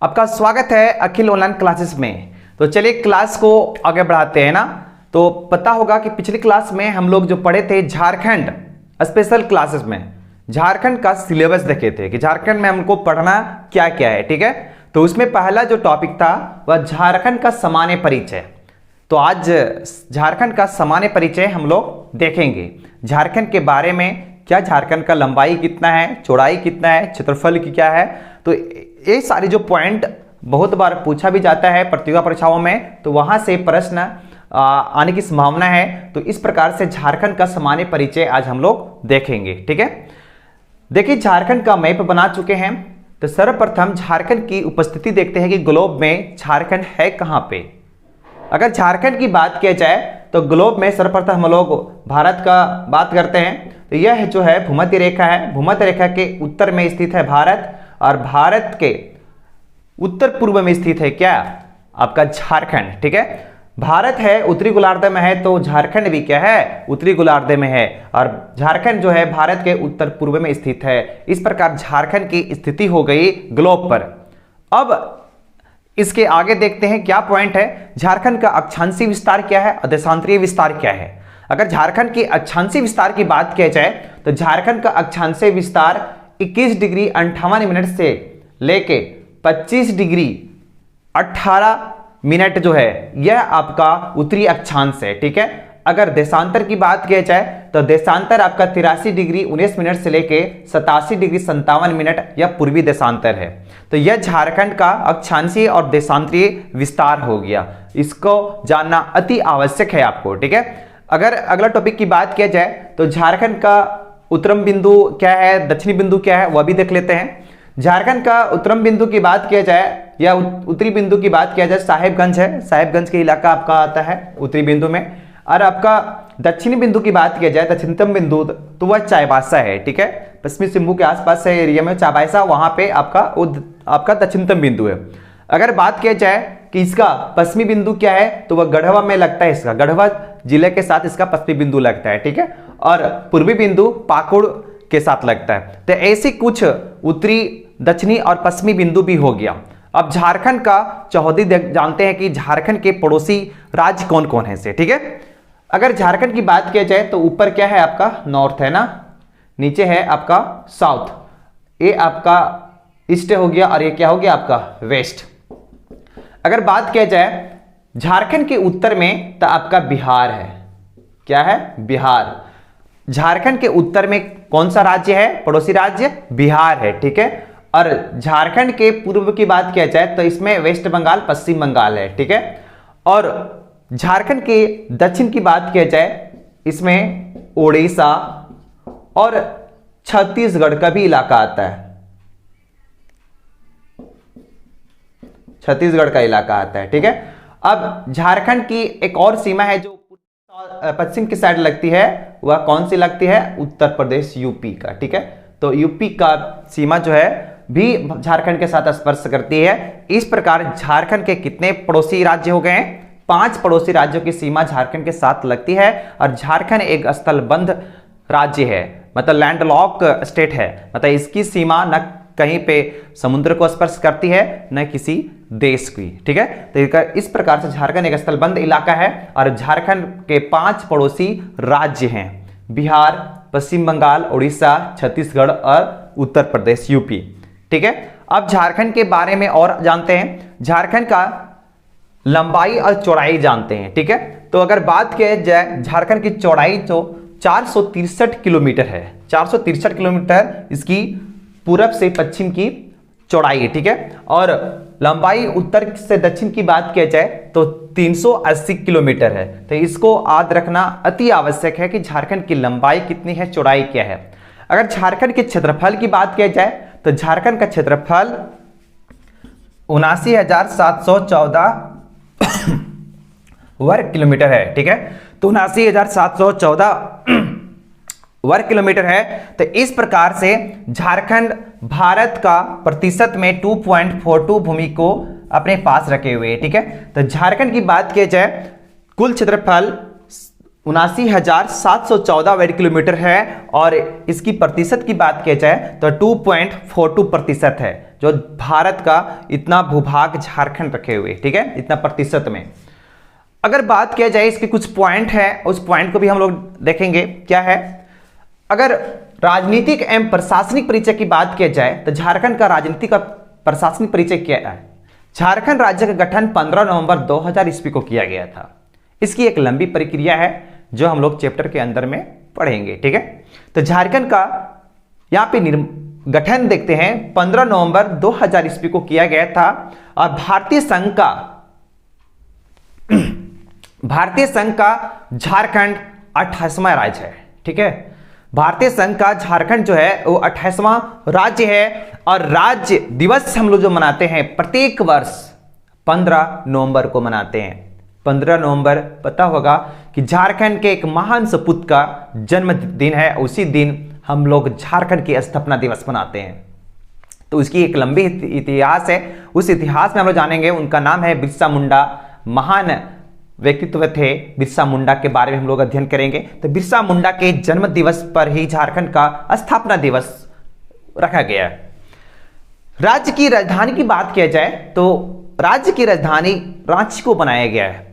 आपका स्वागत है अखिल ऑनलाइन क्लासेस में। तो चलिए क्लास को आगे बढ़ाते हैं ना। तो पता होगा कि पिछली क्लास में हम लोग जो पढ़े थे झारखंड स्पेशल क्लासेस में झारखंड का सिलेबस देखे थे कि झारखंड में हमको पढ़ना क्या क्या है। ठीक है, तो उसमें पहला जो टॉपिक था वह झारखंड का सामान्य परिचय। तो आज झारखंड का सामान्य परिचय हम लोग देखेंगे। झारखंड के बारे में, क्या झारखंड का लंबाई कितना है, चौड़ाई कितना है, क्षेत्रफल की क्या है। तो ये सारी जो पॉइंट बहुत बार पूछा भी जाता है प्रतियोगिता परीक्षाओं में, तो वहां से प्रश्न आने की संभावना है। तो इस प्रकार से झारखंड का सामान्य परिचय आज हम लोग देखेंगे। ठीक है, देखिए झारखंड का मैप बना चुके हैं। तो सर्वप्रथम झारखंड की उपस्थिति देखते हैं कि ग्लोब में झारखंड है कहां पे। अगर झारखंड की बात किया जाए तो ग्लोब में सर्वप्रथम हम लोग भारत का बात करते हैं। तो यह जो है भूमध्य रेखा है, भूमध्य रेखा के उत्तर में स्थित है भारत, और भारत के उत्तर पूर्व में स्थित है क्या, आपका झारखंड। ठीक है, भारत है उत्तरी गोलार्ध में है, तो झारखंड भी क्या है, उत्तरी गोलार्ध में है, और झारखंड जो है भारत के उत्तर पूर्व में स्थित है। इस प्रकार झारखंड की स्थिति हो गई ग्लोब पर। अब इसके आगे देखते हैं क्या पॉइंट है। झारखंड का अक्षांशीय विस्तार क्या है और देशांतरीय विस्तार क्या है। अगर झारखंड की अक्षांशीय विस्तार की बात किया जाए तो झारखंड का अक्षांशीय विस्तार 21 डिग्री 58 मिनट से लेके 25 डिग्री 18 मिनट जो है यह आपका उत्तरी अक्षांश है। ठीक है, अगर देशांतर की बात किया जाए तो देशांतर आपका 83 डिग्री 19 मिनट से लेके 87 डिग्री 57 मिनट यह पूर्वी देशांतर है। तो यह झारखंड का अक्षांशीय और देशांतरीय विस्तार हो गया। इसको जानना अति आवश्यक है आपको। ठीक है, अगर अगला टॉपिक की बात किया जाए तो झारखंड का उत्तरम बिंदु क्या है, दक्षिणी बिंदु क्या है, वह भी देख लेते हैं। झारखंड का उत्तरम बिंदु की बात किया जाए या उत्तरी बिंदु की बात किया जाए, साहेबगंज है। साहेबगंज के इलाका आपका आता है उत्तरी बिंदु में। और आपका दक्षिणी बिंदु की बात किया जाए, दक्षिणतम बिंदु, तो वह चाईबासा है। ठीक है, पश्चिमी सिंहभूम के आसपास है एरिया में चाईबासा, वहां पे आपका दक्षिणतम बिंदु है। अगर बात किया जाए कि इसका पश्चिमी बिंदु क्या है, तो वह गढ़वा में लगता है। इसका गढ़वा जिले के साथ इसका पश्चिमी बिंदु लगता है। ठीक है, और पूर्वी बिंदु पाकुड़ के साथ लगता है। तो ऐसे कुछ उत्तरी, दक्षिणी और पश्चिमी बिंदु भी हो गया। अब झारखंड का चौहदी जानते हैं कि झारखंड के पड़ोसी राज्य कौन कौन है से। ठीक है, अगर झारखंड की बात किया जाए तो ऊपर क्या है आपका नॉर्थ है ना, नीचे है आपका साउथ, ये आपका ईस्ट हो गया, और ये क्या हो गया आपका वेस्ट। अगर बात किया जाए झारखंड के उत्तर में तो आपका बिहार है। क्या है, बिहार। झारखंड के उत्तर में कौन सा राज्य है, पड़ोसी राज्य बिहार है। ठीक है, और झारखंड के पूर्व की बात किया जाए तो इसमें वेस्ट बंगाल, पश्चिम बंगाल है। ठीक है, और झारखंड के दक्षिण की बात किया जाए इसमें ओडिशा और छत्तीसगढ़ का भी इलाका आता है। छत्तीसगढ़ का इलाका आता है। ठीक है, अब झारखंड की एक और सीमा है जो पश्चिम की साइड लगती है, वह कौन सी लगती है, उत्तर प्रदेश, यूपी का। ठीक है, तो यूपी का सीमा जो है भी झारखंड के साथ स्पर्श करती है। इस प्रकार झारखंड के कितने पड़ोसी राज्य हो गए, 5 पड़ोसी राज्यों की सीमा झारखंड के साथ लगती है। और झारखंड एक स्थलबंध राज्य है, मतलब लैंडलॉक स्टेट है। मतलब इसकी सीमा न कहीं पे समुद्र को स्पर्श करती है न किसी देश की। ठीक है, तो इस प्रकार से झारखंड एक स्थलबंध इलाका है। और झारखंड के 5 पड़ोसी राज्य हैं, बिहार, पश्चिम बंगाल, उड़ीसा, छत्तीसगढ़ और उत्तर प्रदेश, यूपी। ठीक है, अब झारखंड के बारे में और जानते हैं। झारखंड का लंबाई और चौड़ाई जानते हैं। ठीक है, तो अगर बात किया जाए झारखंड की चौड़ाई तो 463 किलोमीटर है। 463 किलोमीटर इसकी पूरब से पश्चिम की चौड़ाई है। ठीक है, और लंबाई उत्तर से दक्षिण की बात किया जाए तो 380 किलोमीटर है। तो इसको याद रखना अति आवश्यक है कि झारखंड की लंबाई कितनी है, चौड़ाई क्या है। अगर झारखंड के क्षेत्रफल की बात किया जाए तो झारखंड का क्षेत्रफल 79,714 वर्ग किलोमीटर है। ठीक है, तो 79,714 वर्ग किलोमीटर है। तो इस प्रकार से झारखंड भारत का प्रतिशत में 2.42 भूमि को अपने पास रखे हुए है। ठीक है, तो झारखंड की बात की जाए कुल क्षेत्रफल 79,714 वर्ग किलोमीटर है और इसकी प्रतिशत की बात की जाए तो 2.42% है, जो भारत का इतना भूभाग झारखंड रखे हुए, ठीक है, इतना प्रतिशत में। अगर बात किया जाए इसके कुछ पॉइंट है, उस पॉइंट को भी हम लोग देखेंगे क्या है। अगर राजनीतिक एवं प्रशासनिक परिचय की बात किया जाए तो झारखंड का राजनीतिक और प्रशासनिक परिचय क्या है। झारखंड राज्य का गठन 15 नवंबर 2000 ईस्वी को किया गया था। इसकी एक लंबी प्रक्रिया है जो हम लोग चैप्टर के अंदर में पढ़ेंगे, ठीक है। तो झारखंड का यहां पे गठन देखते हैं 15 नवंबर 2000 ईस्वी को किया गया था और भारतीय संघ का झारखंड 28वां राज्य है, ठीक है। भारतीय संघ का झारखंड जो है वो 28वां राज्य है और राज्य दिवस हम लोग जो मनाते हैं प्रत्येक वर्ष 15 नवंबर को मनाते हैं। 15 नवंबर पता होगा कि झारखंड के एक महान सपूत का जन्मदिन है, उसी दिन हम लोग झारखंड की स्थापना दिवस मनाते हैं। तो उसकी एक लंबी इतिहास है, उस इतिहास में हम लोग जानेंगे। उनका नाम है बिरसा मुंडा, महान व्यक्तित्व थे। बिरसा मुंडा के बारे में हम लोग अध्ययन करेंगे। तो बिरसा मुंडा के जन्म दिवस पर ही झारखंड का स्थापना दिवस रखा गया है। राज्य की राजधानी की बात किया जाए तो राज्य की राजधानी रांची को बनाया गया है।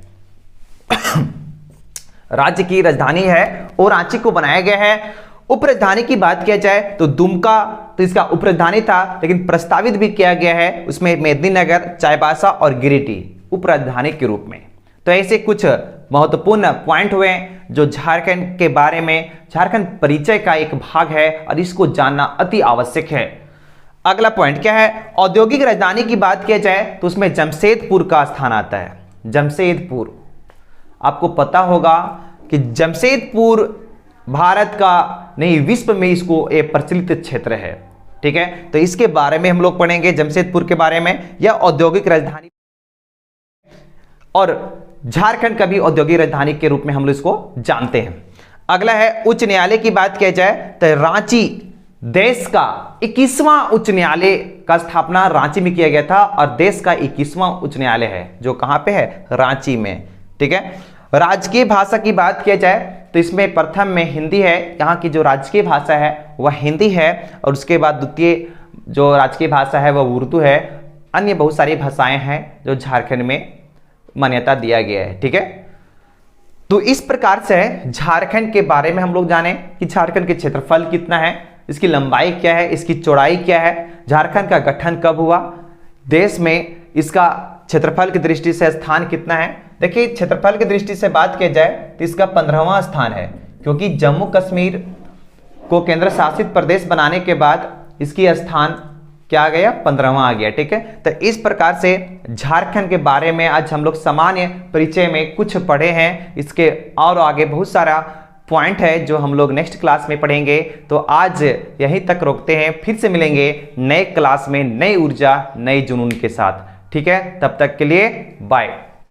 राज्य की राजधानी है और रांची को बनाया गया है। उप राजधानी की बात किया जाए तो दुमका, तो इसका उप राजधानी था, लेकिन प्रस्तावित भी किया गया है उसमें मेदिनीनगर, चाईबासा और गिरिडीह उप राजधानी के रूप में। तो ऐसे कुछ महत्वपूर्ण पॉइंट हुए जो झारखंड के बारे में, झारखंड परिचय का एक भाग है और इसको जानना अति आवश्यक है। अगला पॉइंट क्या है, औद्योगिक राजधानी की बात किया जाए तो उसमें जमशेदपुर का स्थान आता है। जमशेदपुर, आपको पता होगा कि जमशेदपुर भारत का नहीं विश्व में इसको एक प्रचलित क्षेत्र है, ठीक है। तो इसके बारे में हम लोग पढ़ेंगे, जमशेदपुर के बारे में। यह औद्योगिक राजधानी और झारखंड का भी औद्योगिक राजधानी के रूप में हम लोग इसको जानते हैं। अगला है उच्च न्यायालय की बात किया जाए तो रांची देश का 21वां उच्च न्यायालय का स्थापना रांची में किया गया था और देश का 21वां उच्च न्यायालय है जो कहां पे है, रांची में, ठीक है। राजकीय भाषा की बात किया जाए तो इसमें प्रथम में हिंदी है, यहाँ की जो राजकीय भाषा है वह हिंदी है और उसके बाद द्वितीय जो राजकीय भाषा है वह उर्दू है। अन्य बहुत सारी भाषाएं हैं जो झारखंड में मान्यता दिया गया है, ठीक है। तो इस प्रकार से झारखंड के बारे में हम लोग जाने कि झारखंड के क्षेत्रफल कितना है, इसकी लंबाई क्या है, इसकी चौड़ाई क्या है, झारखंड का गठन कब हुआ, देश में इसका क्षेत्रफल की दृष्टि से स्थान कितना है। देखिए क्षेत्रफल की दृष्टि से बात की जाए तो इसका 15वां स्थान है, क्योंकि जम्मू कश्मीर को केंद्र शासित प्रदेश बनाने के बाद इसकी स्थान क्या आ गया, 15वां आ गया, ठीक है। तो इस प्रकार से झारखंड के बारे में आज हम लोग सामान्य परिचय में कुछ पढ़े हैं। इसके और आगे बहुत सारा पॉइंट है जो हम लोग नेक्स्ट क्लास में पढ़ेंगे। तो आज यहीं तक रोकते हैं, फिर से मिलेंगे नए क्लास में नई ऊर्जा, नई जुनून के साथ, ठीक है। तब तक के लिए बाय।